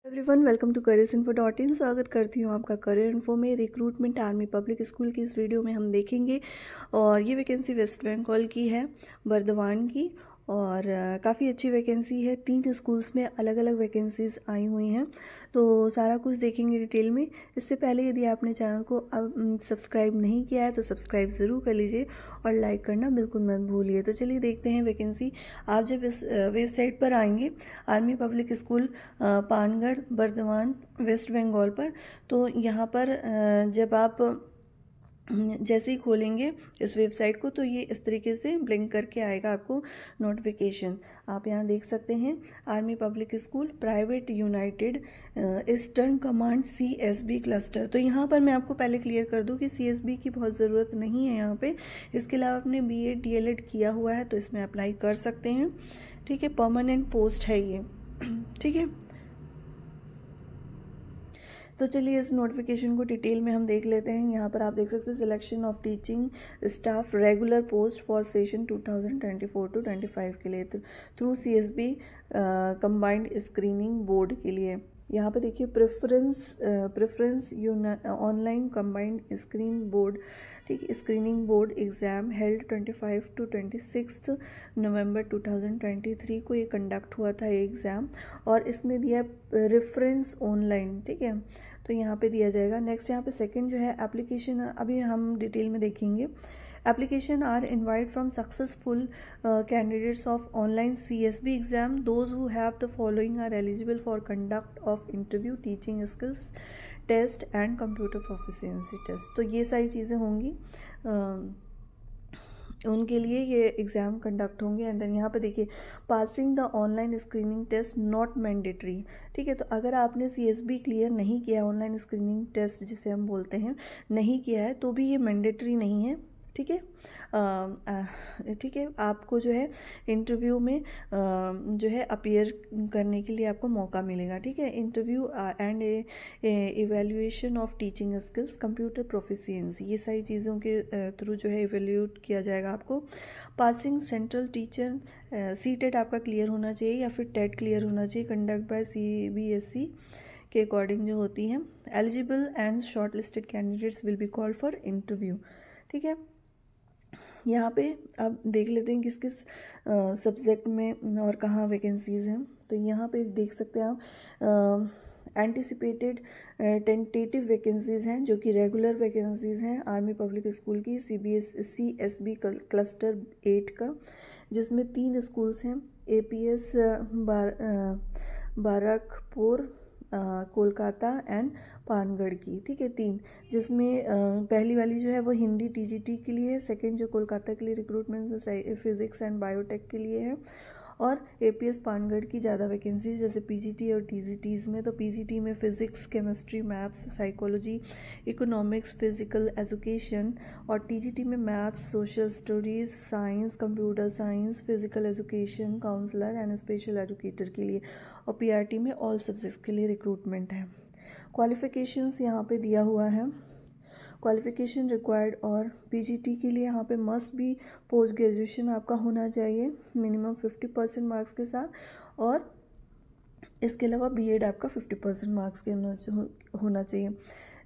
Everyone, welcome to careersinfo.in। स्वागत करती हूँ आपका करियर इन्फो में। रिक्रूटमेंट आर्मी पब्लिक स्कूल की इस वीडियो में हम देखेंगे और ये वैकेंसी वेस्ट बंगाल की है, बर्दवान की, और काफ़ी अच्छी वैकेंसी है। 3 स्कूल्स में अलग अलग वैकेंसीज आई हुई हैं, तो सारा कुछ देखेंगे डिटेल में। इससे पहले यदि आपने चैनल को अब सब्सक्राइब नहीं किया है तो सब्सक्राइब ज़रूर कर लीजिए और लाइक करना बिल्कुल मत भूलिए। तो चलिए देखते हैं वैकेंसी। आप जब इस वेबसाइट पर आएंगे, army public school Panagarh Burdwan West Bengal पर, तो यहाँ पर जब आप जैसे ही खोलेंगे इस वेबसाइट को तो ये इस तरीके से ब्लिंक करके आएगा आपको नोटिफिकेशन। आप यहाँ देख सकते हैं army public school private United eastern command CSB cluster. तो यहाँ पर मैं आपको पहले क्लियर कर दूँ कि CSB की बहुत ज़रूरत नहीं है यहाँ पे। इसके अलावा आपने BEd DLEd किया हुआ है तो इसमें अप्लाई कर सकते हैं। ठीक है, परमानेंट पोस्ट है ये। ठीक है, तो चलिए इस नोटिफिकेशन को डिटेल में हम देख लेते हैं। यहाँ पर आप देख सकते हैं selection of teaching staff regular post for session 2024-25 के लिए through CSB combined screening board के लिए। यहाँ पे देखिए preference online combined screen board, ठीक, screening board exam held 25 to 26 November 2023 को ये कंडक्ट हुआ था ये एग्ज़ाम, और इसमें दिया रेफरेंस ऑनलाइन। ठीक है, तो यहाँ पे दिया जाएगा। नेक्स्ट यहाँ पे सेकंड जो है एप्लीकेशन, अभी हम डिटेल में देखेंगे। Application are invite from successful candidates of online CSB exam. Those who have the following are eligible for conduct of interview, teaching skills test and computer proficiency test. तो ये सारी चीज़ें होंगी, उनके लिए ये एग्ज़ाम कंडक्ट होंगे। एंड देन यहाँ पे देखिए passing the online screening test not mandatory. ठीक है, तो अगर आपने CSB क्लियर नहीं किया, ऑनलाइन स्क्रीनिंग टेस्ट जिसे हम बोलते हैं, नहीं किया है तो भी ये मैंडेटरी नहीं है। ठीक है, ठीक है, आपको जो है इंटरव्यू में जो है अपीयर करने के लिए आपको मौका मिलेगा। ठीक है, interview and evaluation of teaching skills, computer proficiency, ये सारी चीज़ों के थ्रू जो है इवैल्यूएट किया जाएगा आपको। पासिंग सेंट्रल टीचर CTET आपका क्लियर होना चाहिए या फिर TET क्लियर होना चाहिए, कंडक्ट बाय CBSE के अकॉर्डिंग जो होती हैं। Eligible and short listed candidates will be called for interview. ठीक है, यहाँ पे अब देख लेते हैं किस किस सब्जेक्ट में और कहाँ वैकेंसीज़ हैं। तो यहाँ पे देख सकते हैं आप एंटिसिपेटेड टेंटेटिव वैकेंसीज़ हैं जो कि रेगुलर वैकेंसीज़ हैं आर्मी पब्लिक स्कूल की CSB क्लस्टर 8 का, जिसमें 3 स्कूल्स हैं, APS बाराकपुर, कोलकाता एंड पानगढ़ की। ठीक है, 3, जिसमें पहली वाली जो है वो हिंदी TGT के लिए है, सेकंड जो कोलकाता के लिए रिक्रूटमेंट फिजिक्स एंड बायोटेक के लिए है, और APS पानगढ़ की ज़्यादा वैकेंसी जैसे PGT और TGTs में। तो PGT में physics, chemistry, maths, psychology, economics, physical education, और TGT में maths, social studies, science, computer science, physical education, counsellor and special educator के लिए, और PRT में ऑल सब्जेक्ट्स के लिए रिक्रूटमेंट है। क्वालिफ़िकेशंस यहाँ पे दिया हुआ है, क्वालिफ़िकेशन रिक्वायर्ड, और PGT के लिए यहाँ पे मस्ट भी पोस्ट ग्रेजुएशन आपका होना चाहिए मिनिमम 50% मार्क्स के साथ, और इसके अलावा BEd आपका 50% मार्क्स के होना चाहिए।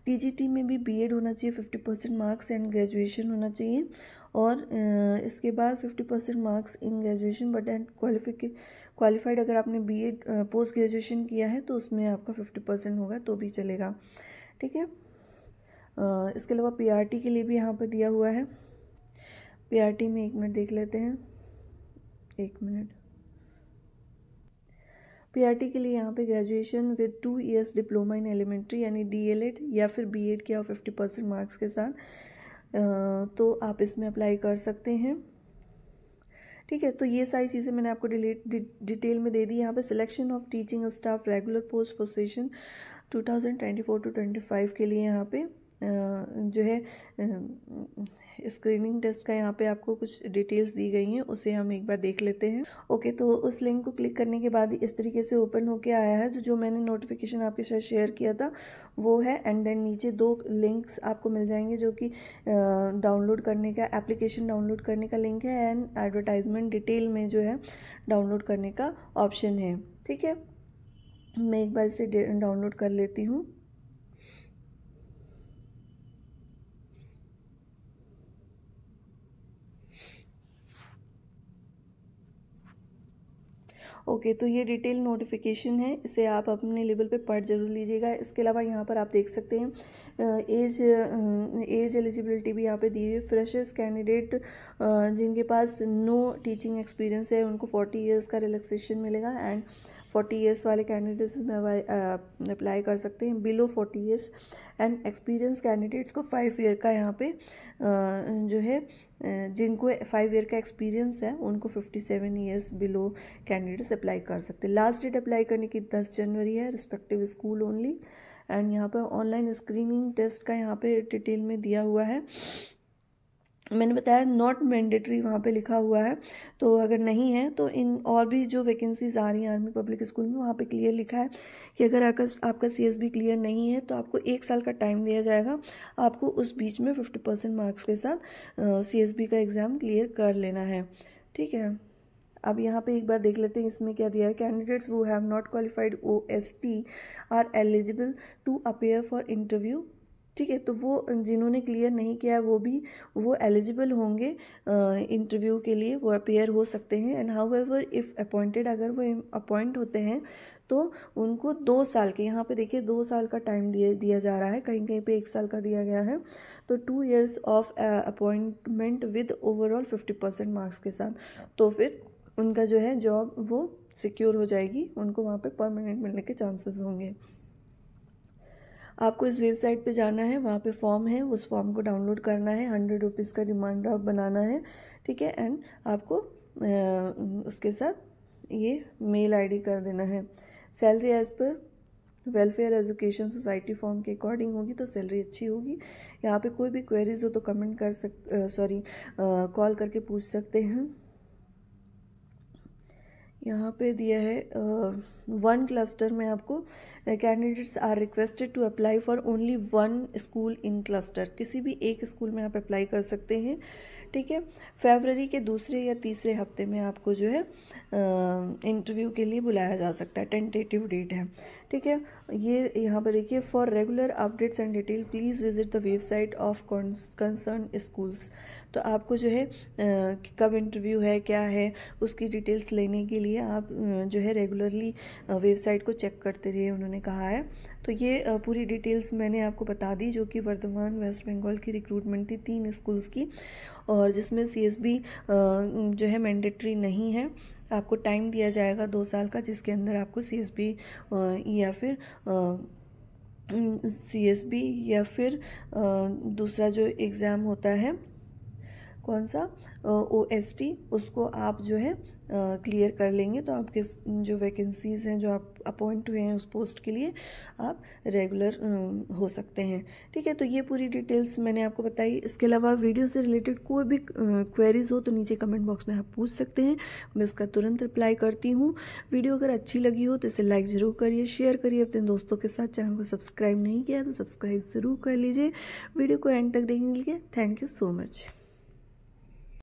TGT में भी BEd होना चाहिए 50% मार्क्स एंड ग्रेजुएशन होना चाहिए, और इसके बाद 50% marks in graduation but and qualified अगर आपने BEd पोस्ट ग्रेजुएशन किया है तो उसमें आपका 50% होगा तो भी चलेगा। ठीक है, इसके अलावा PRT के लिए भी यहाँ पर दिया हुआ है। PRT में 1 मिनट देख लेते हैं, 1 मिनट। PRT के लिए यहाँ पे graduation with 2 years diploma in elementary यानी DLEd या फिर BEd किया 50% मार्क्स के साथ, तो आप इसमें अप्लाई कर सकते हैं। ठीक है, तो ये सारी चीज़ें मैंने आपको डिटेल में दे दी। यहाँ पे selection of teaching staff regular post for session 2024-25 के लिए यहाँ पे जो है स्क्रीनिंग टेस्ट का यहाँ पे आपको कुछ डिटेल्स दी गई हैं, उसे हम एक बार देख लेते हैं। ओके, तो उस लिंक को क्लिक करने के बाद इस तरीके से ओपन होके आया है। जो मैंने नोटिफिकेशन आपके साथ शेयर किया था वो है, एंड देन नीचे 2 लिंक्स आपको मिल जाएंगे जो कि डाउनलोड करने का, एप्लीकेशन डाउनलोड करने का लिंक है, एंड एडवर्टाइजमेंट डिटेल में जो है डाउनलोड करने का ऑप्शन है। ठीक है, मैं एक बार इसे डाउनलोड कर लेती हूँ। ओके, तो ये डिटेल नोटिफिकेशन है, इसे आप अपने लेवल पे पढ़ जरूर लीजिएगा। इसके अलावा यहाँ पर आप देख सकते हैं एज एलिजिबिलिटी भी यहाँ पे दी हुई है। फ्रेशर्स कैंडिडेट जिनके पास नो टीचिंग एक्सपीरियंस है उनको 40 ईयर्स का रिलैक्सेशन मिलेगा, एंड 40 ईयर्स वाले कैंडिडेट्स में अप्लाई कर सकते हैं। Below 40 years and experience candidates को 5 ईयर का यहाँ पे जो है जिनको 5 ईयर का एक्सपीरियंस है उनको 57 ईयर्स बिलो कैंडिडेट्स अप्लाई कर सकते हैं। लास्ट डेट अप्लाई करने की 10 जनवरी है, रिस्पेक्टिव स्कूल ओनली। एंड यहाँ पर ऑनलाइन स्क्रीनिंग टेस्ट का यहाँ पे डिटेल में दिया हुआ है। मैंने बताया नॉट मैंडेटरी वहाँ पे लिखा हुआ है, तो अगर नहीं है तो इन और भी जो वैकेंसीज आ रही हैं आर्मी पब्लिक स्कूल में वहाँ पे क्लियर लिखा है कि अगर आपका CSB क्लियर नहीं है तो आपको 1 साल का टाइम दिया जाएगा, आपको उस बीच में 50% मार्क्स के साथ CSB का एग्ज़ाम क्लियर कर लेना है। ठीक है, अब यहाँ पे एक बार देख लेते हैं इसमें क्या दिया है। Candidates who have not qualified OST are eligible to appear for interview. ठीक है, तो वो जिन्होंने क्लियर नहीं किया है वो एलिजिबल होंगे इंटरव्यू के लिए, वो अपेयर हो सकते हैं। एंड हाउएवर इफ़ अपॉइंटेड, अगर वो अपॉइंट होते हैं तो उनको 2 साल के, यहाँ पे देखिए 2 साल का टाइम दिया जा रहा है, कहीं कहीं पे 1 साल का दिया गया है, तो 2 years of appointment with overall 50% marks के साथ, तो फिर उनका जो है जॉब वो सिक्योर हो जाएगी, उनको वहाँ पे परमानेंट मिलने के चांसेस होंगे। आपको इस वेबसाइट पे जाना है, वहाँ पे फॉर्म है, उस फॉर्म को डाउनलोड करना है, 100 रुपीज़ का डिमांड ड्राफ्ट बनाना है। ठीक है, एंड आपको उसके साथ ये मेल ID कर देना है। Salary as per welfare education society form के अकॉर्डिंग होगी, तो सैलरी अच्छी होगी। यहाँ पे कोई भी क्वेरीज हो तो कमेंट कॉल करके पूछ सकते हैं। यहाँ पे दिया है 1 क्लस्टर में आपको candidates are requested to apply for only 1 school in cluster, किसी भी एक स्कूल में आप अप्लाई कर सकते हैं। ठीक है, फरवरी के दूसरे या तीसरे हफ्ते में आपको जो है इंटरव्यू के लिए बुलाया जा सकता है, टेंटेटिव डेट है। ठीक है, ये यहाँ पर देखिए for regular updates and detail please visit the website of concern schools. तो आपको जो है कब इंटरव्यू है क्या है उसकी डिटेल्स लेने के लिए आप जो है रेगुलरली वेबसाइट को चेक करते रहिए, उन्होंने कहा है। तो ये पूरी डिटेल्स मैंने आपको बता दी, जो कि वर्धमान वेस्ट बंगाल की रिक्रूटमेंट थी 3 स्कूल्स की, और जिसमें CSB जो है मैंडेटरी नहीं है। आपको टाइम दिया जाएगा 2 साल का, जिसके अंदर आपको CSB या फिर दूसरा जो एग्ज़ाम होता है कौन सा OST, उसको आप जो है क्लियर कर लेंगे तो आपके जो वैकेंसीज़ हैं, जो आप अपॉइंट हुए हैं उस पोस्ट के लिए, आप रेगुलर हो सकते हैं। ठीक है, तो ये पूरी डिटेल्स मैंने आपको बताई। इसके अलावा वीडियो से रिलेटेड कोई भी क्वेरीज हो तो नीचे कमेंट बॉक्स में आप पूछ सकते हैं, मैं उसका तुरंत रिप्लाई करती हूँ। वीडियो अगर अच्छी लगी हो तो इसे लाइक ज़रूर करिए, शेयर करिए अपने दोस्तों के साथ। चैनल को सब्सक्राइब नहीं किया तो सब्सक्राइब ज़रूर कर लीजिए। वीडियो को एंड तक देखने के लिए थैंक यू सो मच।